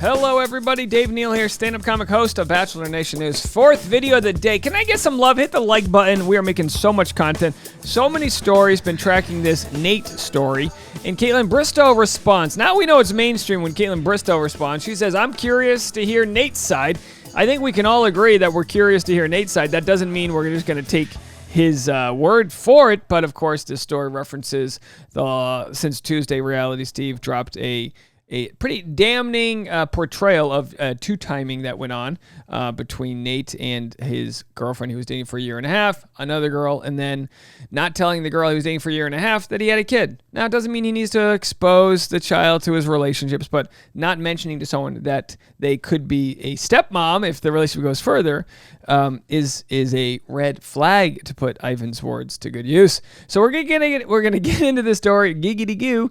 Hello, everybody. Dave Neal here, stand-up comic host of Bachelor Nation News. Fourth video of the day. Can I get some love? Hit the like button. We are making so much content. So many stories. Been tracking this Nate story. And Kaitlyn Bristowe responds. Now we know it's mainstream when Kaitlyn Bristowe responds. She says, I'm curious to hear Nate's side. I think we can all agree that we're curious to hear Nate's side. That doesn't mean we're just going to take his word for it. But, of course, this story references the Since Tuesday Reality Steve dropped a pretty damning portrayal of two-timing that went on between Nate and his girlfriend he was dating for a year and a half, another girl, and then not telling the girl he was dating for a year and a half that he had a kid. Now, it doesn't mean he needs to expose the child to his relationships, but not mentioning to someone that they could be a stepmom if the relationship goes further is a red flag, to put Ivan's words to good use. So we're gonna get into this story, giggity goo.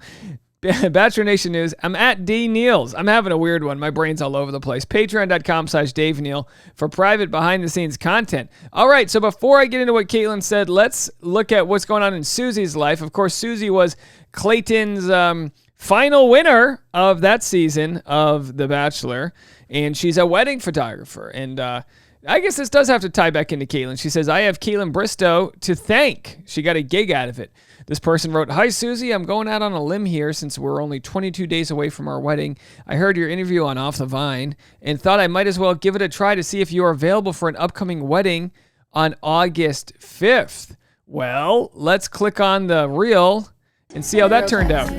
Bachelor Nation News. I'm at D Neals. I'm having a weird one. My brain's all over the place. Patreon.com/Dave Neal for private behind-the-scenes content. All right, so before I get into what Kaitlyn said, let's look at what's going on in Susie's life. Of course, Susie was Clayton's final winner of that season of The Bachelor, and she's a wedding photographer. And I guess this does have to tie back into Kaitlyn. She says, I have Kaitlyn Bristowe to thank. She got a gig out of it. This person wrote, Hi, Susie. I'm going out on a limb here since we're only 22 days away from our wedding. I heard your interview on Off the Vine and thought I might as well give it a try to see if you are available for an upcoming wedding on August 5th. Well, let's click on the reel and see how that turned out.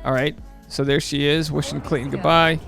All right. So there she is, wishing Clayton goodbye.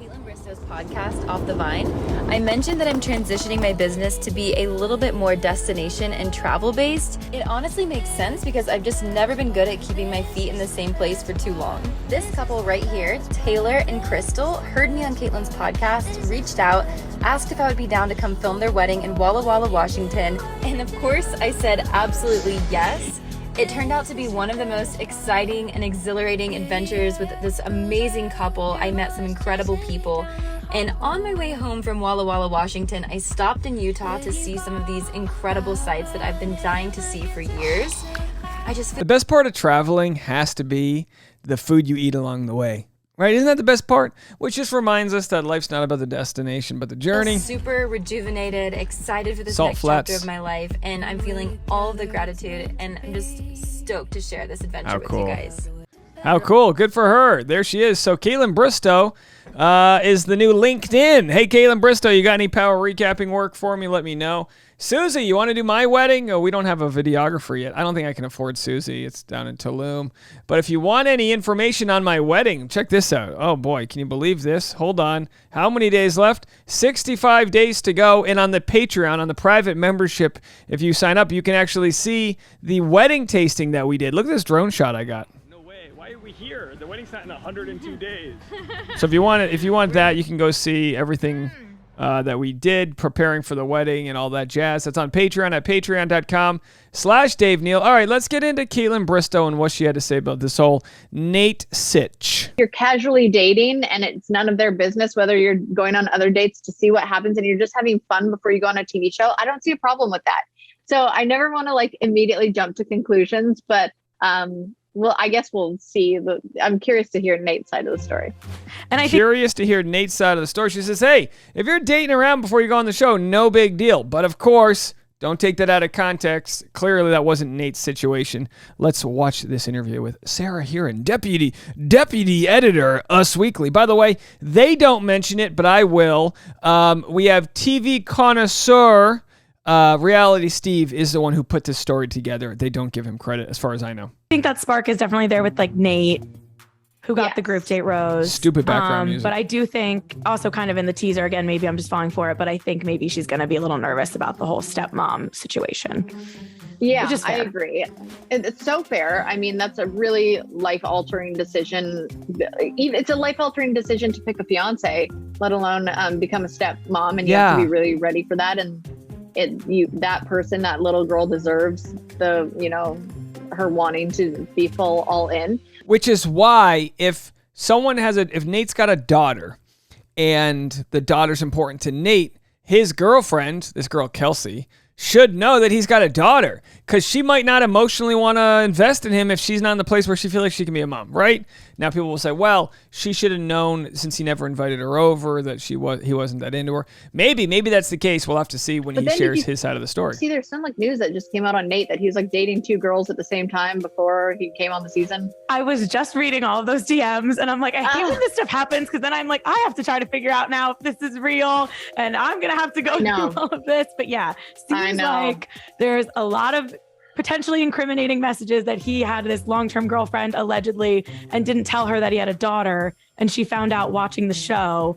Podcast Off the Vine. I mentioned that I'm transitioning my business to be a little bit more destination and travel based. It honestly makes sense because I've just never been good at keeping my feet in the same place for too long. This couple right here, Taylor and Crystal, heard me on Kaitlyn's podcast, reached out, asked if I would be down to come film their wedding in Walla Walla, Washington, and of course I said absolutely yes. It turned out to be one of the most exciting and exhilarating adventures with this amazing couple. I met some incredible people. And on my way home from Walla Walla, Washington, I stopped in Utah to see some of these incredible sights that I've been dying to see for years. The best part of traveling has to be the food you eat along the way. Right? Isn't that the best part? Which just reminds us that life's not about the destination, but the journey. Super rejuvenated, excited for this Salt next flats. chapter of my life, and I'm feeling all of the gratitude, and I'm just stoked to share this adventure with you guys. How cool. Good for her. There she is. So Kaitlyn Bristowe is the new LinkedIn. Hey, Kaitlyn Bristowe, you got any power recapping work for me? Let me know. Susie, you want to do my wedding? Oh, we don't have a videographer yet. I don't think I can afford Susie. It's down in Tulum. But if you want any information on my wedding, check this out. Oh, boy, can you believe this? Hold on. How many days left? 65 days to go. And on the Patreon, on the private membership, if you sign up, you can actually see the wedding tasting that we did. Look at this drone shot I got. Why are we here? The wedding's not in 102 days. So if you want that, you can go see everything that we did preparing for the wedding and all that jazz. That's on Patreon at patreon.com/Dave Neal. All right, let's get into Kaitlyn Bristowe and what she had to say about this whole Nate sitch. You're casually dating and it's none of their business whether you're going on other dates to see what happens and you're just having fun before you go on a TV show. I don't see a problem with that. So I never want to immediately jump to conclusions, but well, I guess we'll see. I'm curious to hear Nate's side of the story. And curious to hear Nate's side of the story. She says, hey, if you're dating around before you go on the show, no big deal. But of course, don't take that out of context. Clearly, that wasn't Nate's situation. Let's watch this interview with Sarah Heron, deputy editor, Us Weekly. By the way, they don't mention it, but I will. We have TV connoisseur. Reality Steve is the one who put this story together. They don't give him credit, as far as I know. I think that spark is definitely there with Nate, who got the group date rose. Stupid background music. But I do think also kind of in the teaser, again, maybe I'm just falling for it, but I think maybe she's going to be a little nervous about the whole stepmom situation. Yeah, I agree. It's so fair. I mean, that's a really life-altering decision. It's a life-altering decision to pick a fiance, let alone become a stepmom, and you have to be really ready for that. And that person, that little girl deserves her wanting to be full all in. Which is why if Nate's got a daughter and the daughter's important to Nate, his girlfriend, this girl Kelsey, should know that he's got a daughter, because she might not emotionally want to invest in him if she's not in the place where she feels like she can be a mom, right? Now people will say, well, she should have known since he never invited her over that he wasn't that into her. Maybe that's the case. We'll have to see when he shares his side of the story. See, there's some like news that just came out on Nate that he was like dating 2 girls at the same time before he came on the season. I was just reading all of those DMs and I'm like, I hate when this stuff happens because then I'm like, I have to try to figure out now if this is real and I'm going to have to go through all of this. But yeah, seems like there's a lot of potentially incriminating messages that he had this long-term girlfriend allegedly and didn't tell her that he had a daughter and she found out watching the show.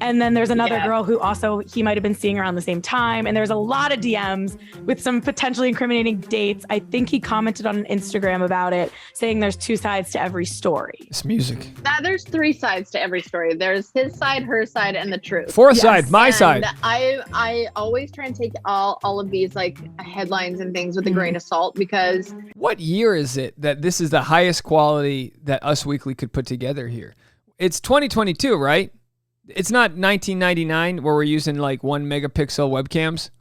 And then there's another girl who also he might have been seeing around the same time. And there's a lot of DMs with some potentially incriminating dates. I think he commented on Instagram about it, saying there's 2 sides to every story. It's music. There's 3 sides to every story. There's his side, her side, and the truth. 4th side, my side. I always try and take all of these like headlines and things with a grain of salt because... What year is it that this is the highest quality that Us Weekly could put together here? It's 2022, right? It's not 1999 where we're using like 1 megapixel webcams.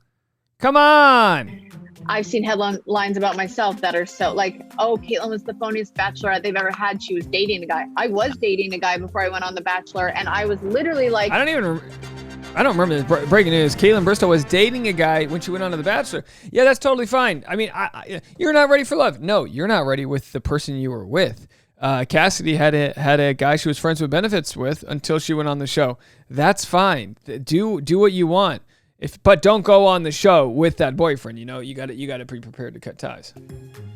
Come on. I've seen headlines about myself that are so like, oh, Kaitlyn was the phoniest bachelorette they've ever had. She was dating a guy. I was dating a guy before I went on The Bachelor, and I was literally like... I don't remember this. Breaking news. Kaitlyn Bristowe was dating a guy when she went on to The Bachelor. Yeah, that's totally fine. I mean, you're not ready for love. No, you're not ready with the person you were with. Cassidy had a guy she was friends with benefits with until she went on the show. That's fine. Do what you want. But don't go on the show with that boyfriend. You know, you got to be prepared to cut ties.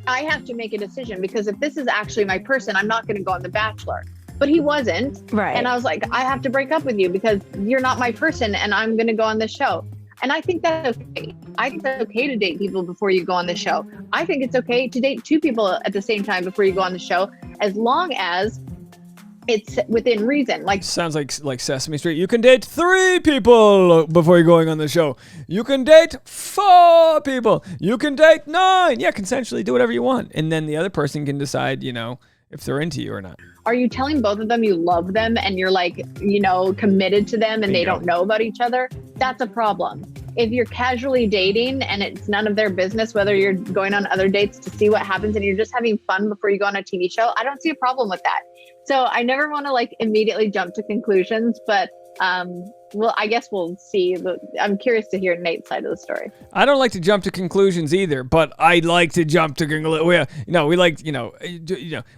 I have to make a decision because if this is actually my person, I'm not going to go on The Bachelor. But he wasn't. Right. And I was like, I have to break up with you because you're not my person and I'm going to go on this show. And I think that's okay. I think that's okay to date people before you go on the show. I think it's okay to date 2 people at the same time before you go on the show, as long as it's within reason. Like sounds like Sesame Street. You can date 3 people before you're going on the show. You can date 4 people. You can date 9. Yeah, consensually do whatever you want, and then the other person can decide, you know, if they're into you or not. Are you telling both of them you love them and you're like, you know, committed to them and they don't know about each other? That's a problem. If you're casually dating and it's none of their business, whether you're going on other dates to see what happens and you're just having fun before you go on a TV show, I don't see a problem with that. So I never want to like immediately jump to conclusions, but well, I guess we'll see. I'm curious to hear Nate's side of the story. I don't like to jump to conclusions either, but I like to jump to conclusions.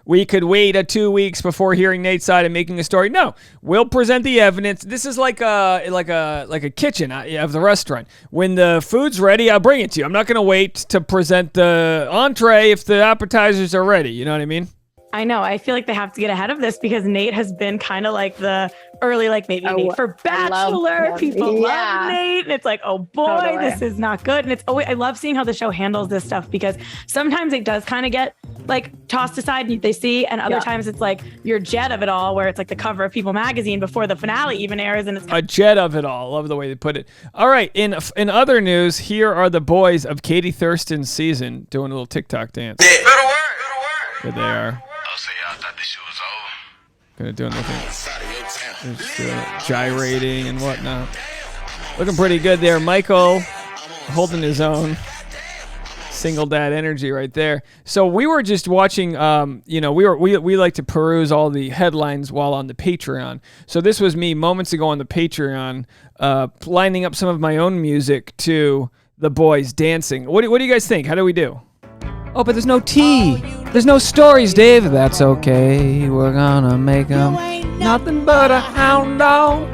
We could wait 2 weeks before hearing Nate's side and making a story. No, we'll present the evidence. This is like a kitchen of the restaurant. When the food's ready, I'll bring it to you. I'm not going to wait to present the entree if the appetizers are ready. You know what I mean? I know. I feel like they have to get ahead of this because Nate has been kind of like the early, like maybe Nate for Bachelor. People love Nate. And it's like, oh boy, this is not good. And it's always, I love seeing how the show handles this stuff because sometimes it does kind of get like tossed aside and they see, and other times it's like your jet of it all, where it's like the cover of People magazine before the finale even airs. And it's a jet of it all. Love the way they put it. All right. In other news, here are the boys of Katie Thurston's season doing a little TikTok dance. There they are. So y'all thought this shit was over? Gonna do nothing. Just doing it, gyrating and whatnot. Looking pretty good there. Michael holding his own. Single dad energy right there. So we were just watching. We like to peruse all the headlines while on the Patreon. So this was me moments ago on the Patreon, lining up some of my own music to the boys dancing. What do you guys think? How do we do? Oh, but there's no tea. There's no stories, Dave. That's okay. We're gonna make them nothing but a hound dog.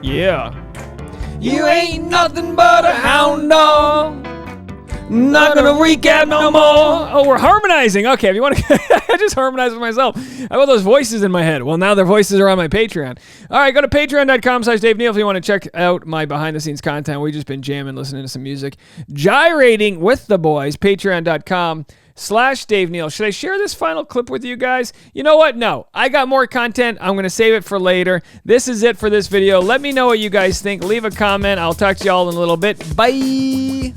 Yeah. You ain't nothing but a hound dog. Not gonna recap no more. Oh, we're harmonizing. Okay, if you want to, I just harmonized with myself. I got those voices in my head. Well, now their voices are on my Patreon. All right, go to patreon.com/Dave Neal if you want to check out my behind-the-scenes content. We've just been jamming, listening to some music, gyrating with the boys. Patreon.com/Dave Neal. Should I share this final clip with you guys? You know what? No. I got more content. I'm going to save it for later. This is it for this video. Let me know what you guys think. Leave a comment. I'll talk to you all in a little bit. Bye.